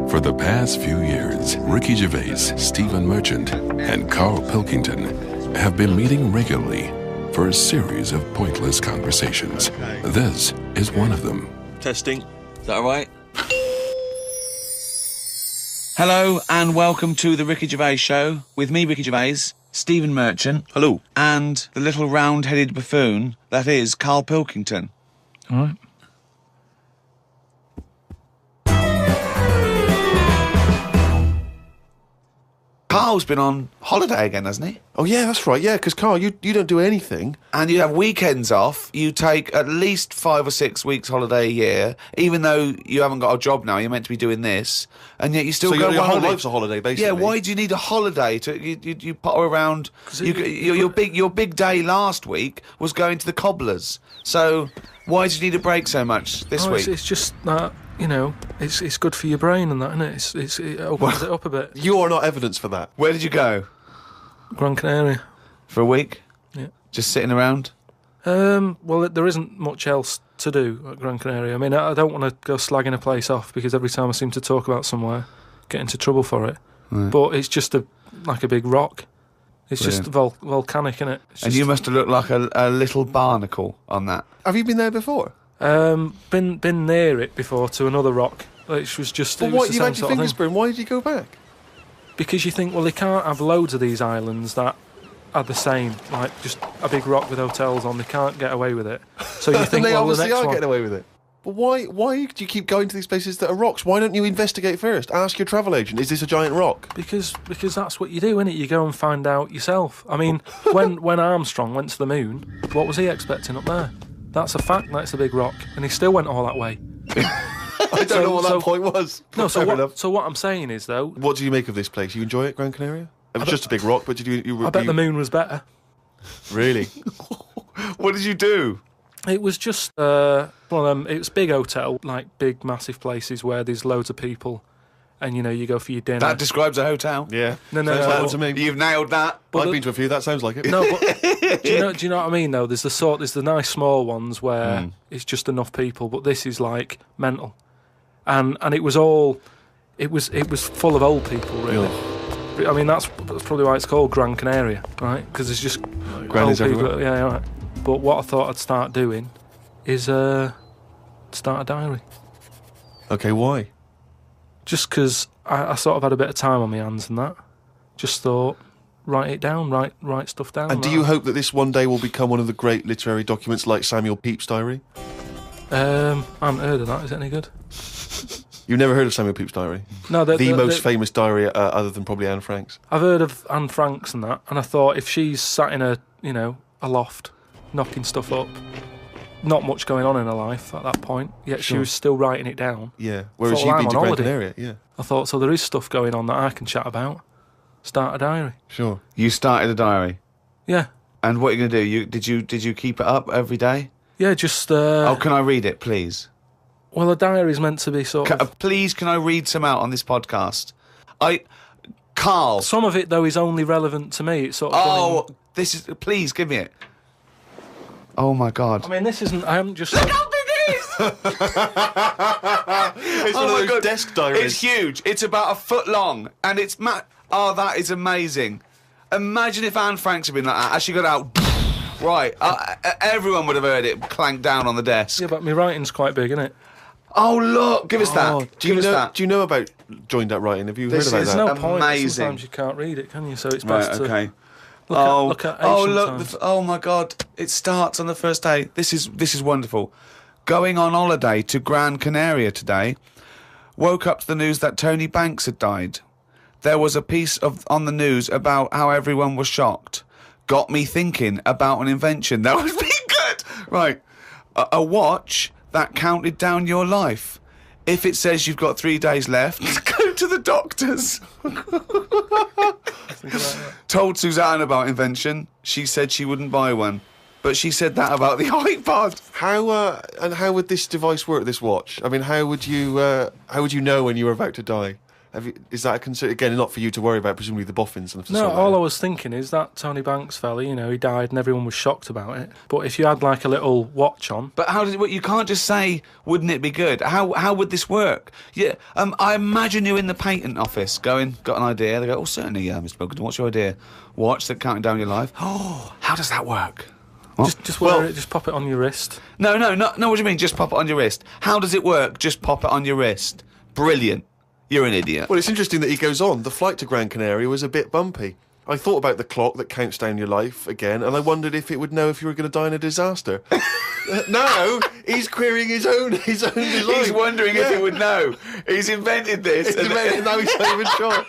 For the past few years, Ricky Gervais, Stephen Merchant, and Karl Pilkington have been meeting regularly for a series of pointless conversations. This is one of them. Testing. Is that all right? Hello and welcome to the Ricky Gervais Show with me, Ricky Gervais, Stephen Merchant. Hello. And the little round-headed buffoon that is Karl Pilkington. All right. Karl's been on holiday again, hasn't he? Oh, yeah, that's right. Yeah, because, Karl, you don't do anything. And you have weekends off. You take at least 5 or 6 weeks holiday a year, even though you haven't got a job now. You're meant to be doing this, and yet you still go. So your on whole holiday. life's a holiday, basically. Yeah. Why do you need a holiday? You potter around. Your big day last week was going to the cobblers. So why do you need a break so much this week? It's just that. You know, it's good for your brain and that, isn't it? It opens it up a bit. You are not evidence for that. Where did you go? Gran Canaria. For a week? Yeah. Just sitting around? Well, there isn't much else to do at Gran Canaria. I mean, I don't want to go slagging a place off because every time I seem to talk about somewhere, I get into trouble for it. Right. But it's just like a big rock. It's Brilliant. Just volcanic, isn't it? And you must have looked like a little barnacle on that. Have you been there before? Been near it before to another rock, which was just. But what, you had your fingers burned? Why did you go back? Because you think, well, they can't have loads of these islands that are the same, like just a big rock with hotels on. They can't get away with it. So you think, they well, obviously the next are one. getting away with it. But why do you keep going to these places that are rocks? Why don't you investigate first? Ask your travel agent, is this a giant rock? Because that's what you do, innit? You go and find out yourself. I mean, when Armstrong went to the moon, what was he expecting up there? That's a fact. That's a big rock, and he still went all that way. I don't know what that point was. No, so what I'm saying is, though... What do you make of this place? You enjoy it, Gran Canaria? It was just a big rock, but did you... I bet the moon was better. Really? What did you do? It was just one of them... It was a big hotel, like big, massive places where there's loads of people, and, you know, you go for your dinner. That describes a hotel. Yeah. No. Sounds like to me. You've nailed that. I've been to a few, that sounds like it. No, but do you know what I mean, though? There's the nice small ones where it's just enough people, but this is, like, mental. And it was all... It was full of old people, really. I mean, that's probably why it's called Gran Canaria, right? Because it's just Grannies old people. everywhere. Yeah, right. But what I thought I'd start doing is start a diary. Okay, why? Just because I sort of had a bit of time on my hands and that. Just thought, write it down, write stuff down. And do you hope that this one day will become one of the great literary documents like Samuel Pepys' diary? I haven't heard of that. Is it any good? You've never heard of Samuel Pepys' diary? No, the most famous diary other than probably Anne Frank's. I've heard of Anne Frank's and that, and I thought if she's sat in a loft, knocking stuff up, not much going on in her life at that point, yet she was still writing it down. Yeah, whereas Thought, you've well, been to I'm on Gran holiday. Canaria, yeah. I thought, so there is stuff going on that I can chat about. Start a diary. Sure. You started a diary. Yeah. And what are you going to do? Did you keep it up every day? Yeah, just... can I read it, please? Well, a diary is meant to be sort of... Please, can I read some out on this podcast? Karl. Some of it, though, is only relevant to me. It's sort of... Please, give me it. Oh, my God. I mean, this isn't... I haven't just... Look how big it is! It's one of those desk diaries. It's huge. It's about a foot long, and it's... that is amazing. Imagine if Anne Frank's had been like that, as she got out... Right, everyone would have heard it clank down on the desk. Yeah, but my writing's quite big, isn't it? Oh, look, give us that. Do you know about joined up writing? Have you heard about There's that? no point. Amazing. Sometimes you can't read it, can you? So it's best to okay. look at ancient times. Oh my God! It starts on the first day. This is wonderful. Going on holiday to Gran Canaria today. Woke up to the news that Tony Banks had died. There was a piece on the news about how everyone was shocked. Got me thinking about an invention that would be good. Right, a watch that counted down your life. If it says you've got 3 days left, go to the doctors. Told Suzanne about invention. She said she wouldn't buy one. But she said that about the iPod. How would this device work, this watch? I mean, how would you know when you were about to die? Is that a concern? Again, not for you to worry about, presumably the boffins and the No, all I was thinking is that Tony Banks fella, he died and everyone was shocked about it. But if you had like a little watch on... But how does it work? You can't just say, wouldn't it be good? How would this work? Yeah, I imagine you're in the patent office going, got an idea. They go, certainly, Mr. Pilkington, what's your idea? Watch, they're counting down your life. Oh, how does that work? Just wear it, just pop it on your wrist. No, what do you mean, just pop it on your wrist? How does it work, just pop it on your wrist? Brilliant. You're an idiot. Well, it's interesting that he goes on. The flight to Gran Canaria was a bit bumpy. I thought about the clock that counts down your life again, and I wondered if it would know if you were going to die in a disaster. Now he's querying his own design. He's wondering if it would know. He's invented this. And now he's not even sure.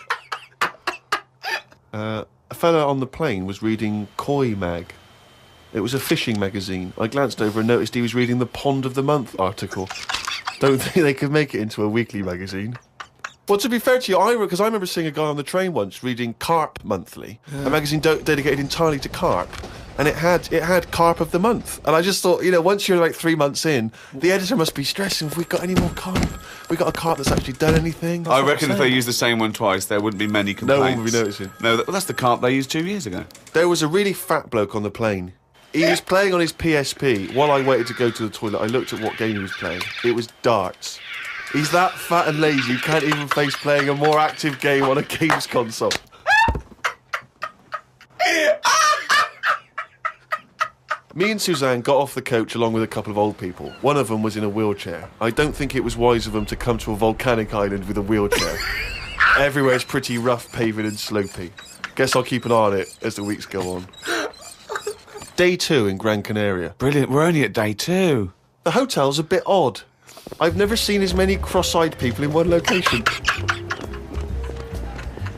A fella on the plane was reading Koi Mag. It was a fishing magazine. I glanced over and noticed he was reading the Pond of the Month article. Don't think they could make it into a weekly magazine. Well, to be fair to you, because I remember seeing a guy on the train once reading Carp Monthly, a magazine dedicated entirely to carp, and it had Carp of the Month. And I just thought, once you're like 3 months in, the editor must be stressing if we've got any more carp. We got a carp that's actually done anything. I reckon if they used the same one twice, there wouldn't be many complaints. No one would be noticing. No, that's the carp they used 2 years ago. There was a really fat bloke on the plane. He was playing on his PSP. While I waited to go to the toilet, I looked at what game he was playing. It was darts. He's that fat and lazy, you can't even face playing a more active game on a games console. Me and Suzanne got off the coach along with a couple of old people. One of them was in a wheelchair. I don't think it was wise of them to come to a volcanic island with a wheelchair. Everywhere's pretty rough, paving and slopey. Guess I'll keep an eye on it as the weeks go on. Day 2 in Gran Canaria. Brilliant, we're only at day 2. The hotel's a bit odd. I've never seen as many cross-eyed people in one location.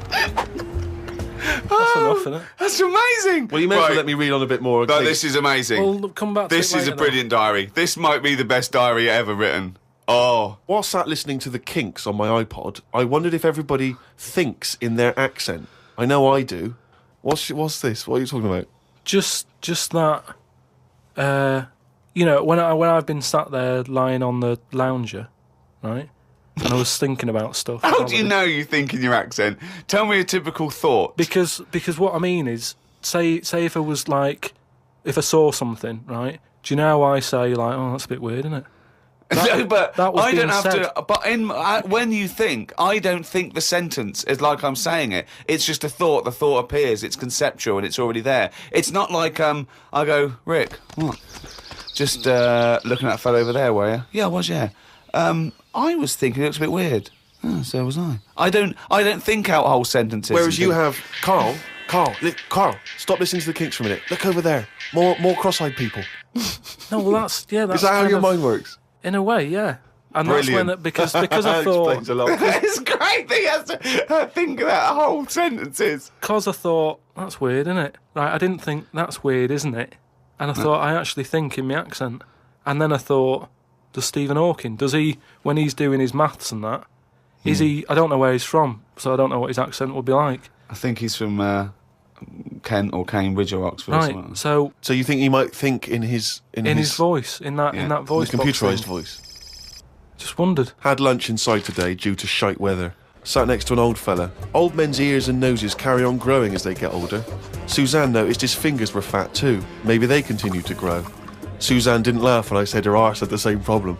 That's enough, isn't it? That's amazing. Well, you may as well let me read on a bit more. No, this is amazing. We'll come back to This it is a later, brilliant diary. This might be the best diary ever written. Oh. While sat listening to the Kinks on my iPod, I wondered if everybody thinks in their accent. I know I do. What's this? What are you talking about? Just that, when I've been sat there lying on the lounger, right, and I was thinking about stuff. How do you know you think in your accent? Tell me a typical thought. Because what I mean is, say if I was like, if I saw something, right, do you know how I say, like, oh, that's a bit weird, isn't it? No, but that was I don't being have said. to. But when you think, I don't think the sentence is like I'm saying it. It's just a thought. The thought appears. It's conceptual and it's already there. It's not like I go, Rick, what? Just looking at that fellow over there, were you? Yeah, I was. Yeah. I was thinking it looks a bit weird. Oh, so was I. I don't think out whole sentences. Whereas you have Karl, stop listening to the Kinks for a minute. Look over there. More cross-eyed people. No, well, that's Is that how your mind works? In a way, yeah. And Brilliant. that's when because I thought Explains a lot. It's great that he has to think about whole sentences. because I thought that's weird, isn't it? Right, I didn't think that's weird, isn't it? And I thought I actually think in my accent. And then I thought, does Stephen Hawking, does he, when he's doing his maths and that, is he? I don't know where he's from, so I don't know what his accent would be like. I think he's from Kent or Cambridge or Oxford. Or Right. something. So So you think he might think in his voice, in that voice, the box computerised thing. voice? Just wondered. Had lunch inside today due to shite weather. Sat next to an old fella. Old men's ears and noses carry on growing as they get older. Suzanne noticed his fingers were fat too. Maybe they continue to grow. Suzanne didn't laugh when I said her arse had the same problem.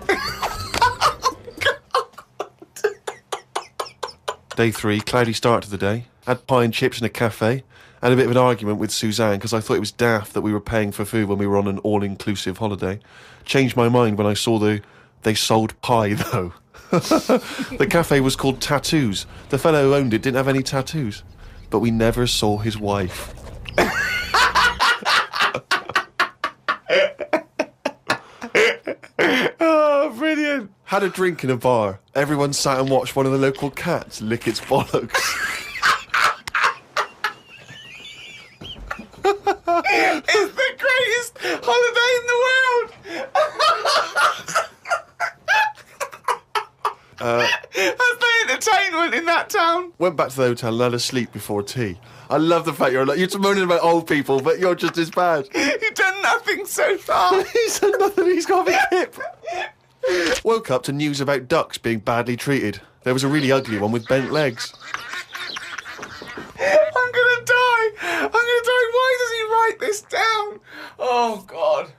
Day 3, cloudy start to the day. Had pie and chips in a cafe. Had a bit of an argument with Suzanne because I thought it was daft that we were paying for food when we were on an all-inclusive holiday. Changed my mind when I saw they sold pie though. The cafe was called Tattoos. The fellow who owned it didn't have any tattoos. But we never saw his wife. Oh, brilliant. Had a drink in a bar. Everyone sat and watched one of the local cats lick its bollocks. It's the greatest holiday in the world. That's the entertainment in that town. Went back to the hotel and had a sleep before tea. I love the fact you're moaning about old people, but you're just as bad. You've done nothing so far. He's done nothing, he's got a big hip. Woke up to news about ducks being badly treated. There was a really ugly one with bent legs. I'm gonna die. Why does he write this down? Oh, God.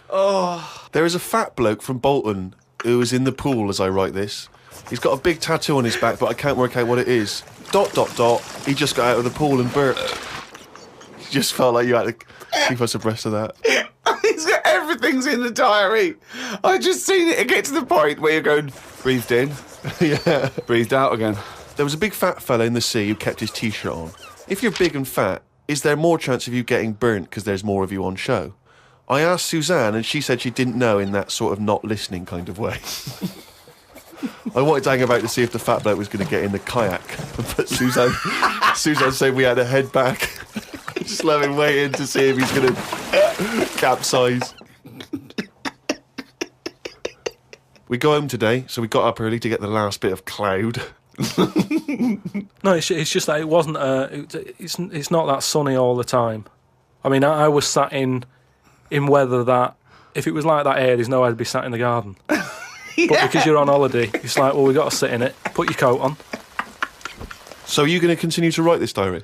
Oh. There is a fat bloke from Bolton who is in the pool as I write this. He's got a big tattoo on his back, but I can't work out what it is. ... He just got out of the pool and burped. You just felt like you had to keep us abreast of that. Everything's in the diary. I just seen it get to the point where you're going, breathed in, Yeah. breathed out again. There was a big fat fella in the sea who kept his T-shirt on. If you're big and fat, is there more chance of you getting burnt because there's more of you on show? I asked Suzanne, and she said she didn't know in that sort of not listening kind of way. I wanted to hang about to see if the fat bloke was going to get in the kayak, but Suzanne said we had to head back. Just let him wait in to see if he's going to capsize. We go home today, so we got up early to get the last bit of cloud. No, it's just that it wasn't. It's not that sunny all the time. I mean, I was sat in weather that if it was like that here, there's no way I'd be sat in the garden. Yeah. But because you're on holiday, it's like, well, we got to sit in it. Put your coat on. So are you going to continue to write this diary?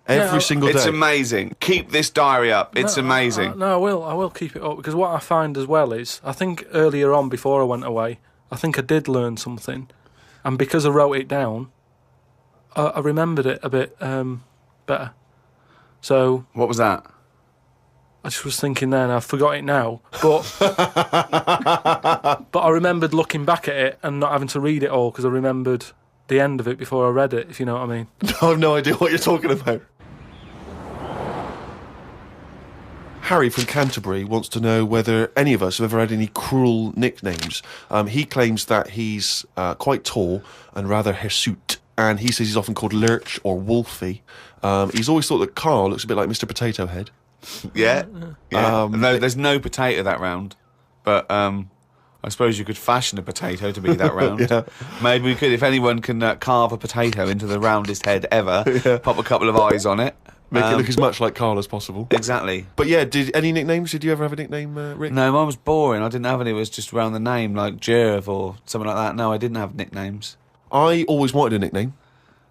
Every single day? It's amazing. Keep this diary up. It's amazing. No, I will keep it up, because what I find as well is, I think earlier on, before I went away, I think I did learn something. And because I wrote it down, I remembered it a bit better. So... What was that? I just was thinking then, I forgot it now, but but I remembered looking back at it and not having to read it all, because I remembered the end of it before I read it, if you know what I mean. I have no idea what you're talking about. Harry from Canterbury wants to know whether any of us have ever had any cruel nicknames. He claims that he's quite tall and rather hirsute, and he says he's often called Lurch or Wolfie. He's always thought that Karl looks a bit like Mr. Potato Head. Yeah. No, there's no potato that round, but I suppose you could fashion a potato to be that round. Yeah. Maybe we could, if anyone can carve a potato into the roundest head ever, pop a couple of eyes on it. Make it look as much like Karl as possible. Exactly. But yeah, any nicknames? Did you ever have a nickname, Rick? No, mine was boring. I didn't have any. It was just around the name, like Gervais or something like that. No, I didn't have nicknames. I always wanted a nickname.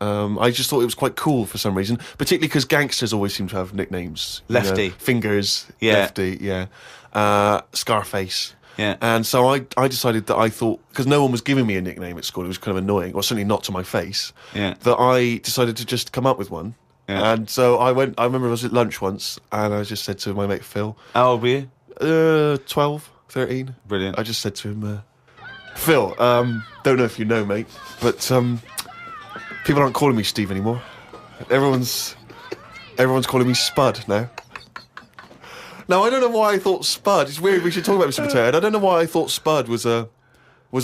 I just thought it was quite cool for some reason, particularly because gangsters always seem to have nicknames. Lefty. Fingers. Yeah. Lefty, yeah. Scarface. Yeah. And so I decided that I thought, because no one was giving me a nickname at school, it was kind of annoying, or certainly not to my face, that I decided to just come up with one. Yeah. And so I remember I was at lunch once, and I just said to my mate Phil. How old were you? 12, 13. Brilliant. I just said to him, Phil, don't know if you know, mate, but people aren't calling me Steve anymore. Everyone's calling me Spud now. Now, I don't know why I thought Spud. It's weird, we should talk about Mr. Potato Head. I don't know why I thought Spud was a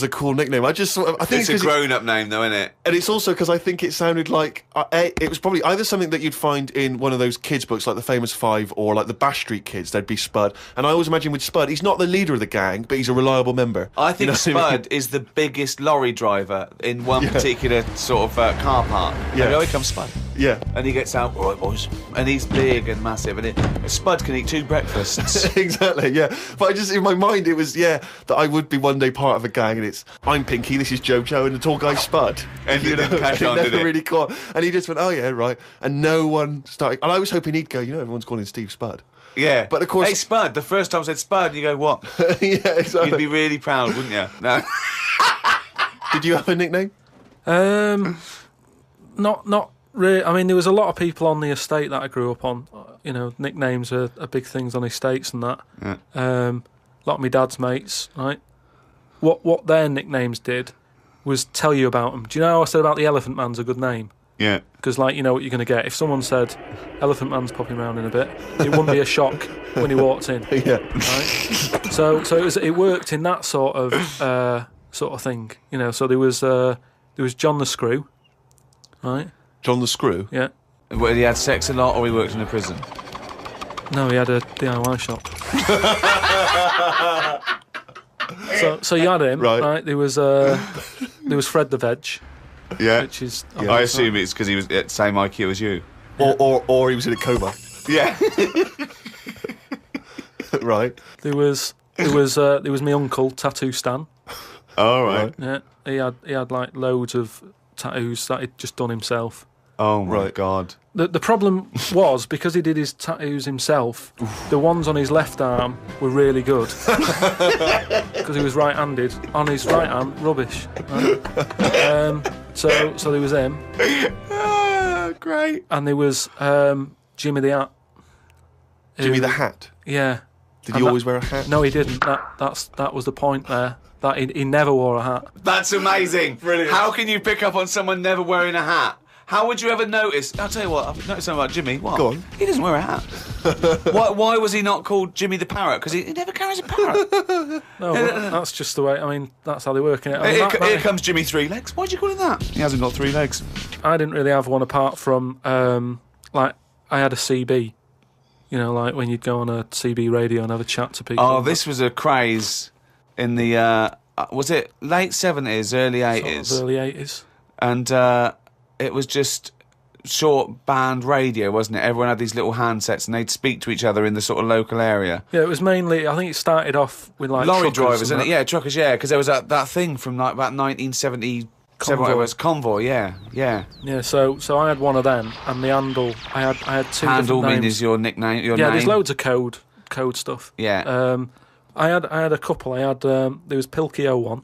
cool nickname. I think it's a grown-up name, though, isn't it? And it's also because I think it sounded like it was probably either something that you'd find in one of those kids' books, like the Famous Five, or like the Bash Street Kids. There'd be Spud, and I always imagine with Spud, he's not the leader of the gang, but he's a reliable member. I think Spud I mean? is the biggest lorry driver in one particular sort of car park. Yeah. Here comes Spud. Yeah. And he gets out, all right, boys. And he's big and massive, and Spud can eat 2 breakfasts. Exactly, yeah. But I just, in my mind, it was, that I would be one day part of a gang, and I'm Pinky, this is Jojo, and the tall guy Spud. And you didn't catch on, never did it? really caught. And he just went, oh yeah, right. And no one started. And I was hoping he'd go, everyone's calling Steve Spud. Yeah. But of course. Hey, Spud. The first time I said Spud, you go, what? Yeah, exactly. You'd be really proud, wouldn't you? No. Did you have a nickname? Not really. I mean, there was a lot of people on the estate that I grew up on. Nicknames are big things on estates and that. Yeah. A lot of my dad's mates, right? What their nicknames did was tell you about them. Do you know how I said about the Elephant Man's a good name? Yeah. Because, you know what you're going to get. If someone said, Elephant Man's popping around in a bit, it wouldn't be a shock when he walked in. Yeah. Right? So it worked in that sort of thing. So there was John the Screw, right? John the Screw? Yeah. Whether he had sex a lot or he worked in a prison? No, he had a DIY shop. So you had him, right? There was Fred the Veg. Yeah. Which is, I assume it's because he was at the same IQ as you. Or he was in a coma. Yeah. Right. There was my uncle, Tattoo Stan. All right. Yeah, he had like loads of tattoos that he'd just done himself. Oh my God. The problem was, because he did his tattoos himself, the ones on his left arm were really good. Because he was right-handed. On his right arm, rubbish. Right? So there was him. Great. And there was Jimmy the Hat. Jimmy the Hat? Yeah. Did he always wear a hat? No, he didn't. That was the point there. That he never wore a hat. That's amazing. Brilliant. How can you pick up on someone never wearing a hat? How would you ever notice? I'll tell you what, I've noticed something about Jimmy. What? Go on. He doesn't wear a hat. Why was he not called Jimmy the Parrot? Because he never carries a parrot. No, but that's just the way. I mean, that's how they work in it. I mean, Here comes Jimmy Three Legs. Why'd you call him that? He hasn't got 3 legs. I didn't really have one apart from like I had a CB. You know, like when you'd go on a CB radio and have a chat to people. Oh, this was a craze in the was it late 70s, early 80s? Sort of early 80s. And it was just short band radio, wasn't it? Everyone had these little handsets and they'd speak to each other in the sort of local area. Yeah, it was mainly, I think it started off with like lorry truckers drivers, and isn't it? Yeah, truckers, yeah, because there was that thing from like about 1977, whatever it was, Convoy, yeah. Yeah, so I had one of them, and the handle, I had 2 Handle different names. means your nickname, your yeah, name. there's loads of code stuff. Yeah. I had a couple. I had there was Pilkey 01,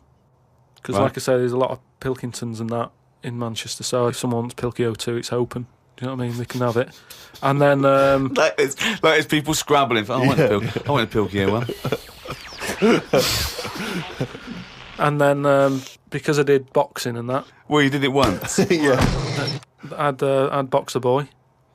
because Right. like I say, there's a lot of Pilkingtons and that in Manchester. So if someone wants Pilkey 02, it's open. Do you know what I mean? They can have it. And then Like it's people scrabbling. I want a Pilkey one. And then because I did boxing and that, Well, you did it once. Yeah. I'd Boxer Boy,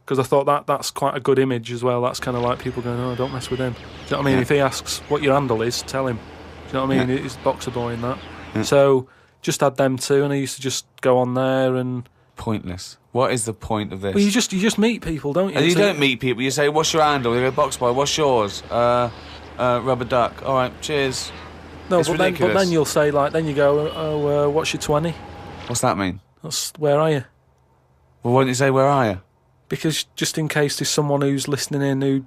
because I thought that's quite a good image as well. That's kind of like people going, oh, don't mess with him. Do you know what I mean? Yeah. If he asks what your handle is, tell him. Do you know what I mean? Yeah. It's Boxer Boy and that. Yeah. So just had them 2, and I used to just go on there and. Pointless. What is the point of this? Well, you just meet people, don't you? And you So- don't meet people. You say, "What's your handle?" They go, "Box Boy." What's yours? Rubber duck. All right, cheers. No, It's but ridiculous. then you'll say like, then you go, oh, what's your 20? What's that mean? That's where are you? Well, why don't you say, "Where are you"? Because just in case there's someone who's listening in who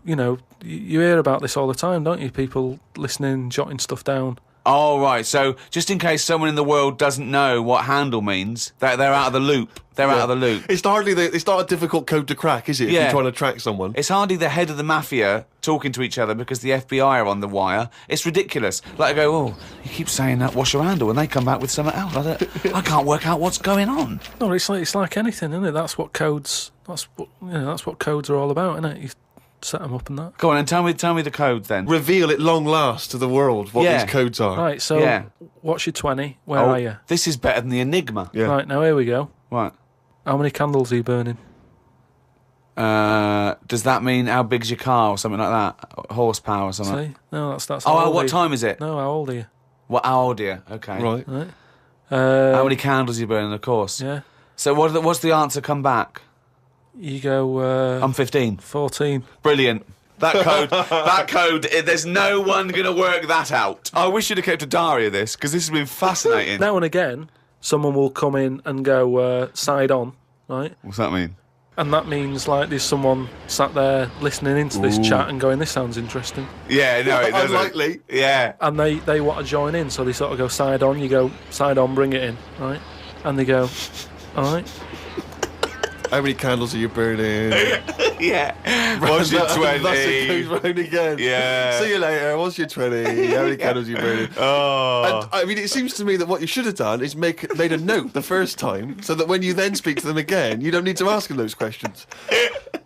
you know, you hear about this all the time, don't you? People listening, jotting stuff down. Oh, right. So just in case someone in the world doesn't know what handle means, they're out of the loop. They're out of the loop. It's not a difficult code to crack, is it? If Yeah. you're trying to track someone. It's hardly the head of the mafia talking to each other because the FBI are on the wire. It's ridiculous. Like I go, oh, you keep saying that, what's your handle? And they come back with something else. I can't work out what's going on. No, it's like anything, isn't it? That's what codes are all about, isn't it? You set them up and that. Go on and tell me the code then. Reveal at long last to the world what Yeah. these codes are. Right, so Yeah. what's your 20? Where are you? This is better than the Enigma. Yeah. Right, now here we go. Right. How many candles are you burning? Does that mean how big's your car or something like that? Horsepower or something? See? No, that's Oh, how old what are you? time is it? No, how old are you? What, how old are you? Okay. Right. Right. How many candles are you burning, of course? Yeah. So what's the answer come back? You go I'm 15. 14. Brilliant. That code, there's no one going to work that out. I wish you'd have kept a diary of this, because this has been fascinating. Now and again, someone will come in and go side on, right? What's that mean? And that means like there's someone sat there listening into this chat and going, this sounds interesting. Yeah, no, it doesn't. Unlikely. Yeah. And they want to join in, so they sort of go side on, you go side on, bring it in, right? And they go, all right. How many candles are you burning? Yeah. What's your 20? Thus it goes round again. Yeah. See you later. What's your 20? How many candles are you burning? Oh. And, I mean, it seems to me that what you should have done is made a note the first time, so that when you then speak to them again, you don't need to ask them those questions.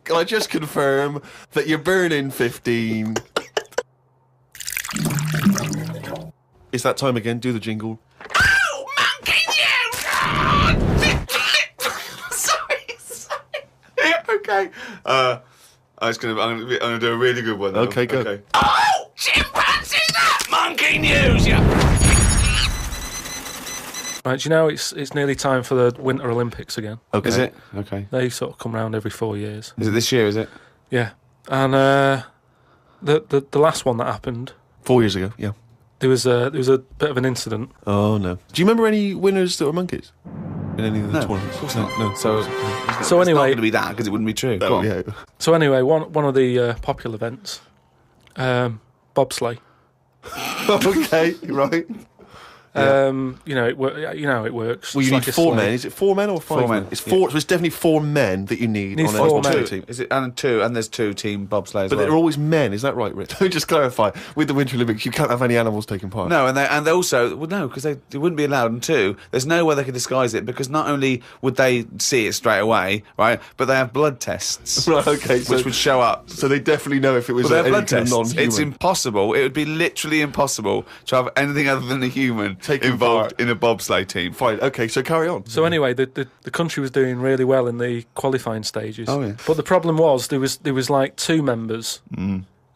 Can I just confirm that you're burning 15? It's that time again. Do the jingle. Oh, man, can you? Sorry. Okay. I'm gonna do a really good one. Now. Okay, go. Oh, chimpanzee that monkey news, yeah. Right, do you know it's nearly time for the Winter Olympics again? Okay. Is it? Okay. They sort of come round every 4 years. Is it this year? Is it? Yeah. And the last one that happened, 4 years ago, yeah. there was a bit of an incident. Oh, no. Do you remember any winners that were monkeys? In any of the No, tournaments? of course not. No. So So it's not anyway, going to be that because it wouldn't be true. Go Oh, on. yeah. so anyway, one of the popular events, bobsleigh. Okay, right. You know, you know how it works. Well, you It's need like a 4 sleigh. men. Is it 4 men or 5 4 men? men. It's 4. So it's definitely 4 men that you need Needs on four a men. bobsleigh team. Is it and two? And there's 2 team bobsleighs. But they're always men. Is that right, Rich? Let me just clarify. With the Winter Olympics, you can't have any animals taking part. No, and they also no, because they wouldn't be allowed. And 2, there's no way they could disguise it because not only would they see it straight away, right, but they have blood tests, Right, okay. So, which would show up. so they definitely know if it was Well, they have any blood kind of tests. non-human. It's impossible. It would be literally impossible to have anything other than a human Taking involved part. in a bobsleigh team. Fine. Okay, so carry on. So anyway, the country was doing really well in the qualifying stages. Oh, yeah. But the problem was there was like 2 members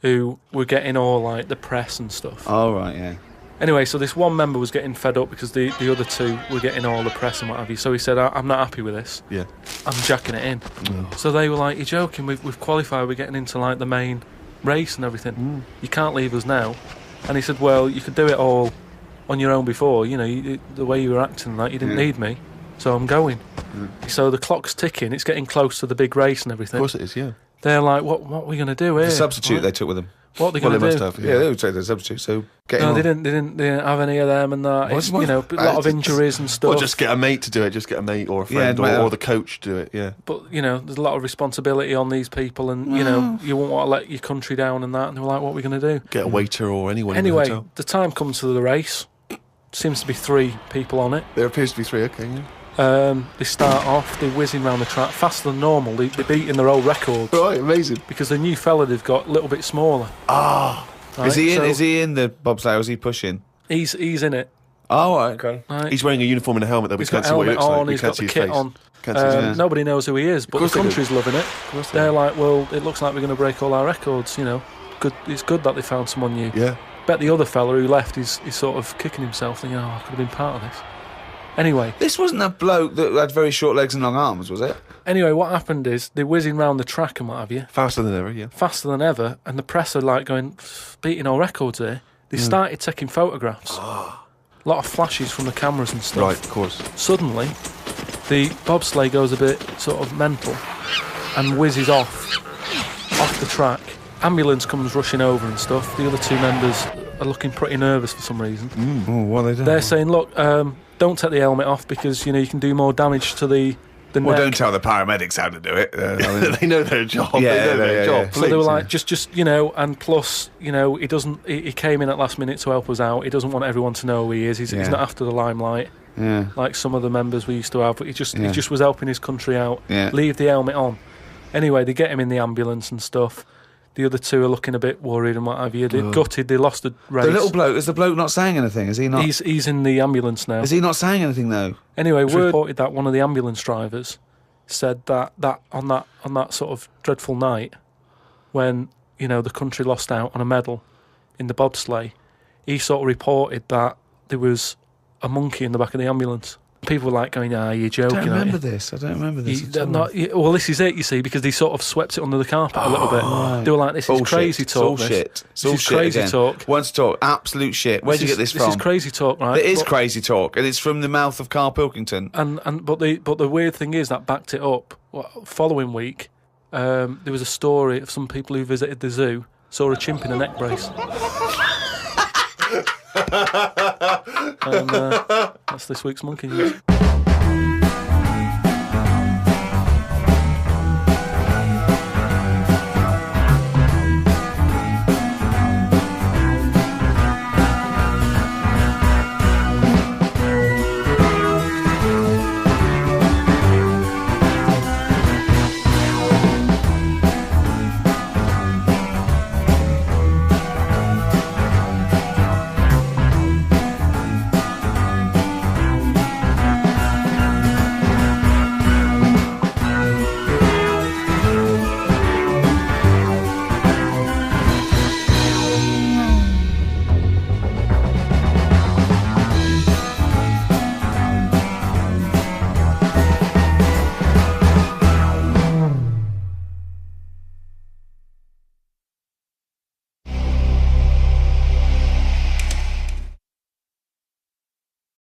who were getting all like the press and stuff. Oh right, yeah. Anyway, so this one member was getting fed up because the other 2 were getting all the press and what have you. So he said, I'm not happy with this. Yeah. I'm jacking it in. So they were like, you're joking, we've qualified, we're getting into like the main race and everything. You can't leave us now. And he said, well, you could do it all on your own before, you know, the way you were acting, like you didn't need me, so I'm going. So the clock's ticking, it's getting close to the big race and everything. Of course it is. Yeah. They're like, what are we going to do here? The substitute Right? they took with them. What are they Well, going they to do? must have. Yeah, they would take the substitute. So get No, him they on. didn't have any of them and that. It's, What? you know, a lot of injuries and stuff. Or just get a mate to do it. Just get a mate or a friend Yeah, or the coach to do it. Yeah. But, you know, there's a lot of responsibility on these people and, you know, you won't want to let your country down and that. And they were like, what are we going to do? Get a waiter or anyone. in the Anyway, hotel. the time comes to the race. Seems to be 3 people on it. There appears to be 3. Okay. Yeah. They start off, they're whizzing around the track faster than normal. They're beating their old records Right. Amazing. because the new fella they've got a little bit smaller. Right? Is he in? So Is he in the bobsleigh? Or is he pushing? He's in it. Oh, right, okay. Right? He's wearing a uniform and a helmet. Though we He's can't got see what he helmet looks like. on. We He's can't got see the his kit face. on. Can't see his face. Nobody knows who he is, but the course they do. country's loving it. course they They're do. like, well, it looks like we're going to break all our records. You know, good. It's good that they found someone new. Yeah. Bet the other fella who left, he's sort of kicking himself, thinking, oh, I could have been part of this. Anyway, This wasn't a bloke that had very short legs and long arms, was it? what happened is they're whizzing round the track and what have you, Faster than ever. Yeah. faster than ever, and the press are like going, beating all records here. They started taking photographs. A lot of flashes from the cameras and stuff. Right. Of course. Suddenly, the bobsleigh goes a bit sort of mental and whizzes off the track. Ambulance comes rushing over and stuff. The other 2 members are looking pretty nervous for some reason. Oh, what are they doing? They're saying, look, don't take the helmet off because, you know, you can do more damage to the well, neck. don't tell the paramedics how to do it. They know their job. Yeah, they know their yeah, job. yeah. So they were Please. like, just you know, and plus, you know, he came in at last minute to help us out. He doesn't want everyone to know who he is. He's Yeah. not after the limelight Yeah. like some of the members we used to have. But he just was helping his country out. Yeah. Leave the helmet on. Anyway, they get him in the ambulance and stuff. The other 2 are looking a bit worried and what have you. They're gutted. They lost the race. The little bloke, is the bloke not saying anything? Is he not? He's in the ambulance now. Is he not saying anything though? Anyway, word reported that one of the ambulance drivers said that on that sort of dreadful night when, you know, the country lost out on a medal in the bobsleigh, he sort of reported that there was a monkey in the back of the ambulance. People were like going, you're joking. I don't aren't remember you? this. I don't remember this. They're at all. well, this is it, you see, because they sort of swept it under the carpet a little bit. right. They were like, this is Bullshit. crazy It's all talk. shit. It's This all is shit crazy again. talk. Once talk, absolute shit. Where'd you get this from? This is crazy talk, right? It is But- crazy talk, and it's from the mouth of Karl Pilkington. But the weird thing is that backed it up. Following week, there was a story of some people who visited the zoo saw a chimp in a neck brace. And that's this week's Monkey News.